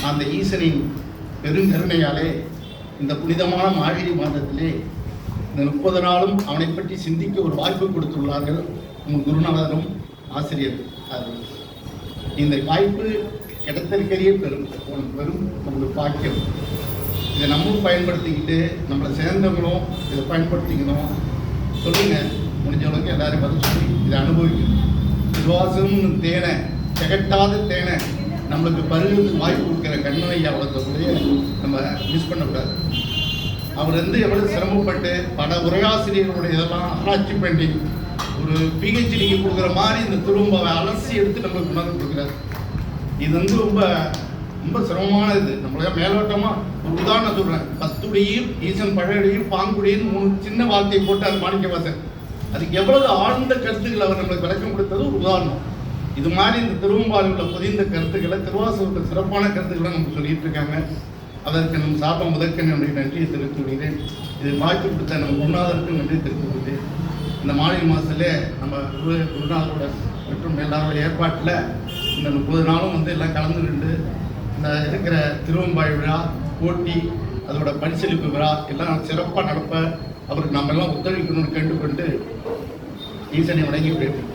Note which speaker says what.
Speaker 1: அந்த ஈசனின் பெருங்கருணையாலே இந்த புனிதமான மார்கழி மாதத்திலே இந்த 30 நாளும் அவனை பற்றி சிந்திக்க ஒரு வாய்ப்பு கொடுத்துள்ளார்கள் உங்கள் குருநாதரும் ஆசிரியர். அது இந்த வாய்ப்பு கிடைத்திருக்கிறையே பெரும் உங்களுக்கு பாக்கியம். இதை நம்மளும் பயன்படுத்திக்கிட்டு நம்மளை சேர்ந்தவங்களும் இதை பயன்படுத்திக்கணும். சொல்லுங்கள், முடிஞ்ச அளவுக்கு எல்லாரும் பதில் சொல்லி இதை அனுபவிக்கணும். விசுவாசம் தேனை, திகட்டாத தேனை நம்மளுக்கு பருகிறதுக்கு வாய்ப்பு கொடுக்குற கண்மனையை வளர்த்தக்கூடிய நம்ம மிஸ் பண்ணக்கூடாது. அவர் எவ்வளோ சிரமப்பட்டு பல உரையாசிரியர்களுடைய இதெல்லாம் ஆராய்ச்சி பண்ணி ஒரு பிஹெச்டிக்கு கொடுக்குற மாதிரி இந்த திரும்பாவை அலசி எடுத்து நம்மளுக்கு உணர்ந்து கொடுக்குறாரு. இது ரொம்ப ரொம்ப சிரமமானது. நம்மள மேலோட்டமாக ஒரு உதாரணம் சொல்கிறேன். 10 ஈசன் பழையடியும் பாங்குடியும் 3 சின்ன வார்த்தையை போட்டு அது மாணிக்கவாசன் அதுக்கு எவ்வளவு ஆழ்ந்த கருத்துக்கள் அவர் நம்மளுக்கு விளக்கம் கொடுத்தது ஒரு உதாரணம். இது மாதிரி இந்த திருவம்பாவில் உள்ள புதிந்த கருத்துக்களை, திருவாசகத்தில் சிறப்பான கருத்துக்களை நம்ம சொல்லிட்டு இருக்காங்க. அதற்கு நம் சாபம் முதற்க என்னுடைய நன்றியை தெரிவித்து விடுகிறேன். இது வாய்ப்பு கொடுத்த நம்ம குருநாதருக்கு நன்றி தெரிவித்து விடுகிறேன். இந்த மார்கழி மாதத்துல நம்ம குருநாதரோட மற்றும் எல்லாரோட ஏற்பாட்டில் இந்த 30 நாளும் எல்லாம் கலந்துக்கிட்டு இந்த இருக்கிற திருவம்பாய் விழா, போட்டி, அதோட பரிசளிப்பு விழா எல்லாம் சிறப்பாக நடப்ப அவருக்கு நம்ம எல்லாம் ஒத்துழைக்கணும்னு கேட்டுக்கொண்டு ஈசனை வணங்கி விடுகிறேன்.